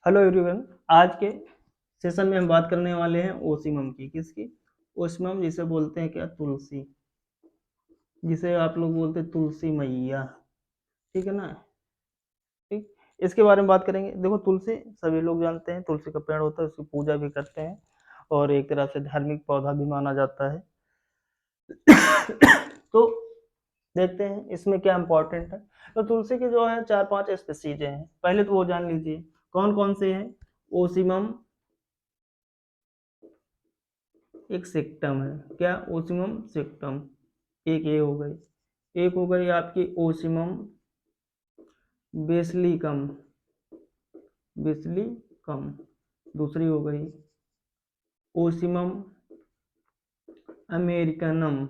Hello everyone. आज के session में हम बात करने वाले हैं ओसिमम की। किसकी? ओसिमम, जिसे बोलते हैं क्या, तुलसी, जिसे आप लोग बोलते हैं तुलसी मैया। ठीक है ना? ठीक, इसके बारे में बात करेंगे। देखो, तुलसी सभी लोग जानते हैं, तुलसी का पेड़ होता है, उसकी पूजा भी करते हैं और एक तरह से धार्मिक पौधा भी माना जाता है। तो देखते हैं इसमें क्या इम्पोर्टेंट है। तो तुलसी के जो है 4-5 स्पीसीज हैं। पहले तो वो जान लीजिए कौन कौन से हैं। ओसिमम एक सेक्टम है। क्या? ओसिमम सेक्टम। एक ये हो गई। एक हो गई आपकी ओसिमम बेसिलिकम। बेसिलिकम। दूसरी हो गई ओसिमम अमेरिकनम।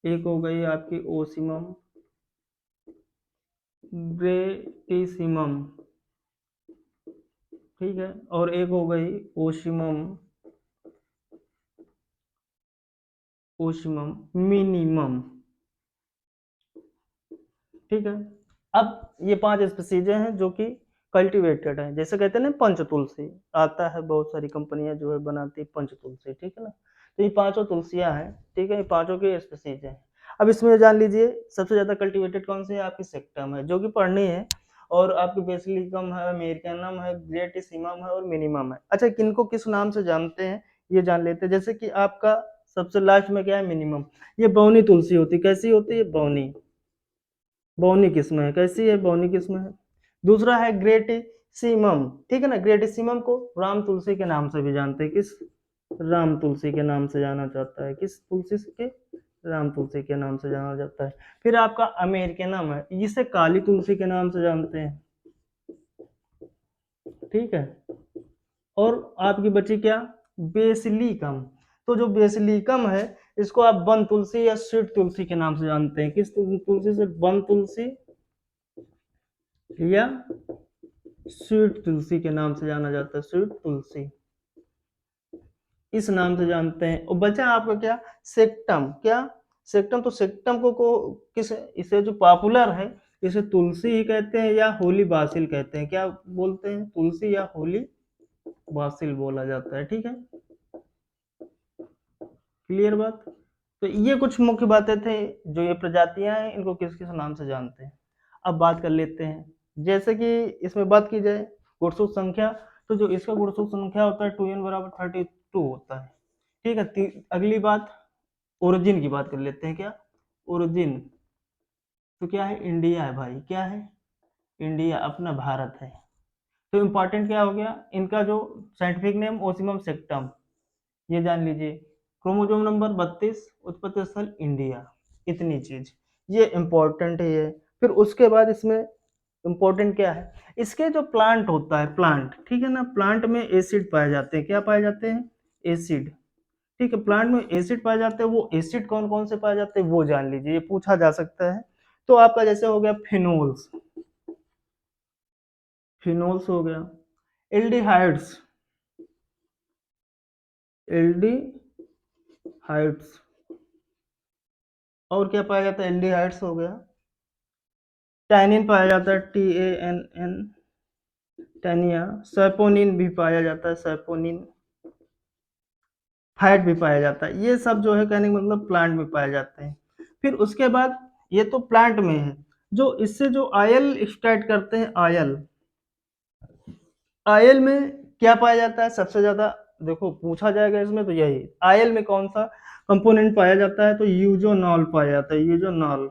एक हो गई आपकी ओसिमम ब्रेटिसिमम। ठीक है। और एक हो गई ओसिमम ओसिमम मिनिमम। ठीक है। अब ये 5 स्पीसीज हैं जो कि कल्टीवेटेड है। जैसे कहते हैं ना पंच तुलसी, आता है बहुत सारी कंपनियां जो है बनाती है पंच तुलसी। ठीक है ना? तो ये पांचों तुलसियां हैं। ठीक है, ये पांचों के स्पीसीज हैं। अब इसमें जान लीजिए सबसे ज्यादा कल्टीवेटेड कौन सी है, आपकी सेक्टम है जो कि पढ़नी है। और आपकी बेसिलिकम है, अमेरिकनम है, ग्रेटिसिमम है और मिनिमम है। अच्छा, किनको किस नाम से जानते हैं ये जान लेते हैं। जैसे कि आपका सबसे लास्ट में क्या है, मिनिमम। ये बौनी तुलसी होती, कैसी होती है, बौनी। बौनी किस्म है, कैसी है, बौनी किस्म है। दूसरा है ग्रेटिसिमम। ठीक है ना? ग्रेटिसिमम को राम तुलसी के नाम से भी जानते हैं। किस? राम तुलसी के नाम से जाना जाता है। किस तुलसी के? राम तुलसी के नाम से जाना जाता है। फिर आपका अमेरिकनम है, इसे काली तुलसी के नाम से जानते हैं। ठीक है। और आपकी बची क्या? बेसिलिकम। तो जो बेसिलिकम है इसको आप वन तुलसी या स्वीट तुलसी के नाम से जानते हैं। किस तुलसी से? वन तुलसी या स्वीट तुलसी के नाम से जाना जाता है। स्वीट तुलसी इस नाम से जानते हैं। और बचा आपका क्या? सेक्टम। क्या? सेक्टम। तो सेक्टम को किस, इसे जो पॉपुलर है इसे तुलसी ही कहते हैं या होली बासिल कहते हैं। क्या बोलते हैं? तुलसी या होली बासिल बोला जाता है। ठीक है, क्लियर बात? तो ये कुछ मुख्य बातें थे। जो ये प्रजातियां हैं इनको किस किस नाम से जानते हैं। अब बात कर लेते हैं। जैसे कि इसमें बात की जाए गुणसूत्र संख्या, तो जो इसका गुणसूत्र संख्या होता है 2n बराबर 32 होता है। ठीक है। अगली बात ओरिजिन की बात कर लेते हैं। क्या? ओरिजिन। तो क्या है? इंडिया है भाई। क्या है? इंडिया, अपना भारत है। तो इम्पोर्टेंट क्या हो गया इनका, जो साइंटिफिक नेम ओसिमम सेक्टम, ये जान लीजिए। क्रोमोसोम नंबर 32, उत्पत्ति स्थल इंडिया। इतनी चीज ये इम्पोर्टेंट है ये। फिर उसके बाद इसमें इम्पोर्टेंट क्या है, इसके जो प्लांट होता है, प्लांट, ठीक है ना, प्लांट में एसिड पाए जाते हैं। क्या पाए जाते हैं? एसिड। ठीक है, प्लांट में एसिड पाए जाते हैं। वो एसिड कौन कौन से पाए जाते हैं वो जान लीजिए, ये पूछा जा सकता है। तो आपका जैसे हो गया फिनोल्स, फिनोल्स हो गया। Aldehydes, aldehydes. और क्या पाया जाता है? एल्डिहाइड्स हो गया। टैनिन पाया जाता है, TANN, टैनिया। सैपोनिन भी पाया जाता है, सैपोनिन। फैट भी पाया जाता है। ये सब जो है कहने का मतलब प्लांट में पाए जाते हैं। फिर उसके बाद ये तो प्लांट में है। जो इससे जो आयल एक्सट्रैक्ट करते हैं, आयल, आयल में क्या पाया जाता है सबसे ज्यादा? देखो पूछा जाएगा इसमें तो यही, आयल में कौन सा कंपोनेंट पाया जाता है? तो यूजोनॉल पाया जाता है। यूजोनॉल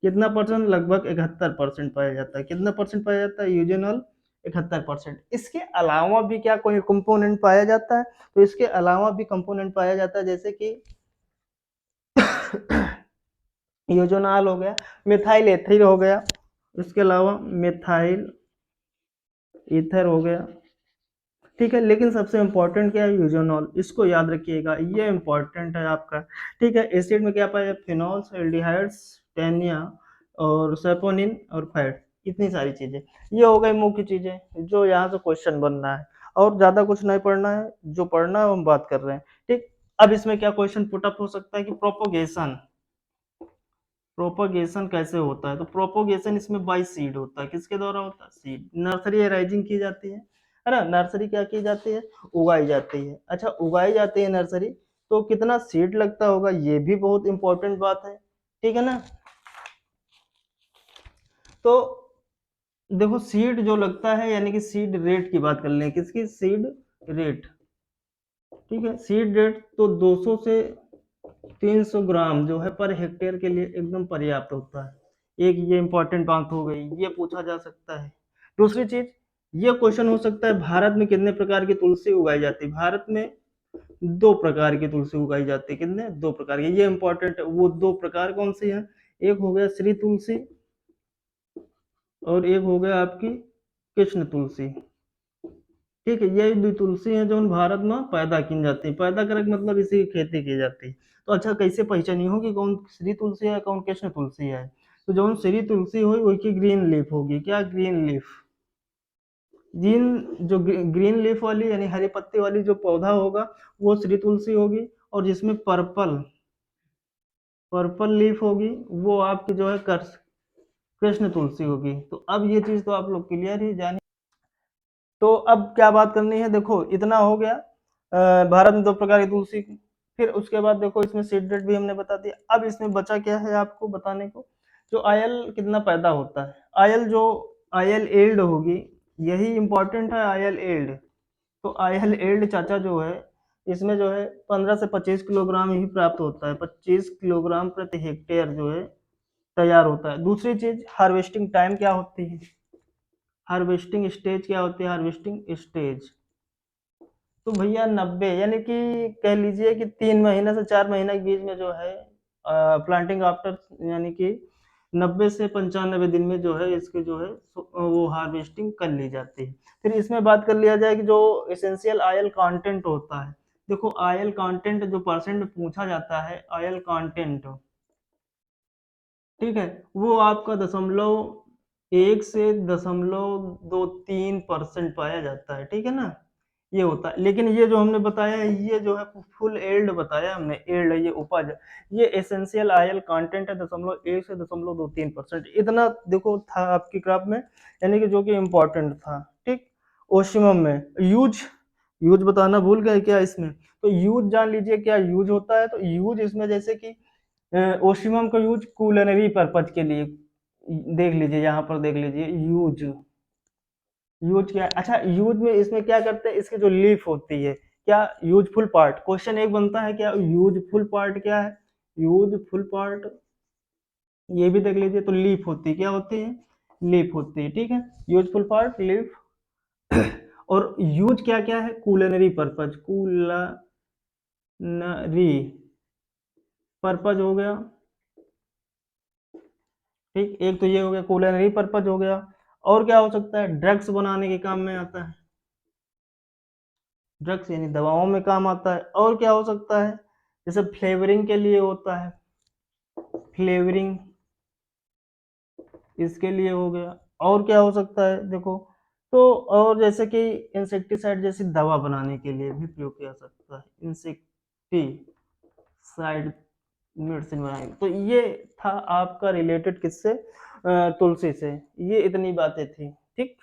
कितना परसेंट? लगभग 71% पाया जाता है। कितना परसेंट पाया जाता है? यूजोनॉल 71%। इसके अलावा भी क्या कोई कंपोनेंट पाया जाता है? तो इसके अलावा भी कंपोनेंट पाया जाता है, जैसे कि यूजोनॉल हो गया, मिथाइल एथिल हो गया, इसके अलावा मिथाइल ईथर हो गया। ठीक है, लेकिन सबसे इंपॉर्टेंट क्या है? यूजोनॉल। इसको याद रखिएगा, ये इंपॉर्टेंट है आपका। ठीक है। एसिड में क्या पाया? फिनॉल्स, एल्डिहाइड्स, टेनिया और सैपोनिन और फैट। इतनी सारी चीजें, ये हो गई मुख्य चीजें जो यहाँ से क्वेश्चन बनना है। और ज्यादा कुछ नहीं पढ़ना है, जो पढ़ना है हम बात कर रहे हैं। ठीक। अब इसमें क्या क्वेश्चन पुटअप हो सकता है कि प्रोपोगेशन, प्रोपोगेशन कैसे होता है? तो प्रोपोगेशन इसमें बाय सीड होता है। किसके द्वारा होता है? सीड। नर्सरी राइजिंग की जाती है ना? नर्सरी क्या की जाती है? उगाई जाती है। अच्छा, उगाई जाती है नर्सरी, तो कितना सीड लगता होगा, ये भी बहुत इंपॉर्टेंट बात है, ठीक है ना? तो देखो सीड जो लगता है, यानी कि सीड रेट की बात कर लें, किसकी? सीड रेट, ठीक है। सीड रेट तो 200 से 300 ग्राम जो है पर हेक्टेयर के लिए एकदम पर्याप्त होता है। एक ये इंपॉर्टेंट बात हो गई, ये पूछा जा सकता है। दूसरी चीज, ये क्वेश्चन हो सकता है, भारत में कितने प्रकार की तुलसी उगाई जाती है? भारत में 2 प्रकार की तुलसी उगाई जाती है। कितने? 2 प्रकार की। ये इंपॉर्टेंट है। वो 2 प्रकार कौन सी है? एक हो गया श्री तुलसी, और एक हो गया आपकी कृष्ण तुलसी, ठीक है। ये दो तुलसी है जो भारत में पैदा की जाती है। पैदा करे मतलब इसी की खेती की जाती है। तो अच्छा, कैसे पहचानी होगी कौन श्री तुलसी है कौन कृष्ण तुलसी है? तो जो श्री तुलसी होगी उसकी ग्रीन लीफ होगी। क्या? Green leaf. जिन जो ग्रीन लीफ वाली यानी हरी पत्ती वाली जो पौधा होगा वो श्री तुलसी होगी, और जिसमें पर्पल पर्पल लीफ होगी वो आपकी जो है कृष्ण तुलसी होगी। तो अब ये चीज तो आप लोग क्लियर ही जानिए। तो अब क्या बात करनी है? देखो इतना हो गया भारत में 2 प्रकार की तुलसी की। फिर उसके बाद देखो इसमें सीड रेट भी हमने बता दिया। अब इसमें बचा क्या है आपको बताने को? जो आयल कितना पैदा होता है, आयल जो आयल एल्ड होगी, यही इंपॉर्टेंट है, आयल एल्ड। तो आयल एल्ड चाचा जो है, इसमें जो है 15 से 25 किलोग्राम ही प्राप्त होता है। 25 किलोग्राम प्रति हेक्टेयर जो है तैयार होता है। दूसरी चीज, हार्वेस्टिंग टाइम क्या होती है? हार्वेस्टिंग स्टेज क्या होती है? हार्वेस्टिंग स्टेज तो भैया 90, यानी कि कह लीजिए कि 3 महीने से 4 महीने के बीच में जो है प्लांटिंग आफ्टर, यानी कि 90 से 95 दिन में जो है इसके जो है वो हार्वेस्टिंग कर ली जाती है। फिर इसमें बात कर लिया जाए कि जो एसेंशियल ऑयल कंटेंट होता है, देखो ऑयल कंटेंट जो परसेंट में पूछा जाता है, ऑयल कंटेंट, ठीक है, वो आपका 0.1 से 0.23% पाया जाता है, ठीक है ना? ये होता है। लेकिन ये जो हमने बताया है, ये जो है फुल एल्ड बताया हमने, एल्ड ये उपज, ये एसेंशियल ऑयल कंटेंट है 0.1 से 0.23%। इतना देखो था आपकी क्रॉप में, यानी कि जो कि इम्पोर्टेंट था, ठीक। ओशिमम में यूज, यूज बताना भूल गए क्या इसमें? तो यूज जान लीजिए क्या यूज होता है। तो यूज इसमें जैसे कि ओशिमम का यूज कुलिनरी पर्पज के लिए, देख लीजिए यहाँ पर, देख लीजिए यूज, यूज क्या? अच्छा, यूज में इसमें क्या करते हैं, इसकी जो लीफ होती है, क्या? Useful part. क्वेश्चन एक बनता है, क्या यूजफुल पार्ट क्या है? यूजफुल पार्ट ये भी देख लीजिए। तो लीफ होती है, क्या होती है? लीफ होती है, ठीक है। Useful part leaf. और यूज क्या क्या है? कुलिनरी पर्पज, कुलिनरी पर्पज हो गया, ठीक। एक तो ये हो गया कुलिनरी पर्पज हो गया। और क्या हो सकता है? ड्रग्स बनाने के काम में आता है, ड्रग्स यानी दवाओं में काम आता है। और क्या हो सकता है? जैसे फ्लेवरिंग के लिए होता है, फ्लेवरिंग इसके लिए हो गया। और क्या हो सकता है देखो, तो और जैसे कि इंसेक्टिसाइड जैसी दवा बनाने के लिए भी प्रयोग किया जा सकता है, इंसेक्टिसाइड मेडिसिन बनाएंगे। तो ये था आपका रिलेटेड किससे? तुलसी से। ये इतनी बातें थी, ठीक।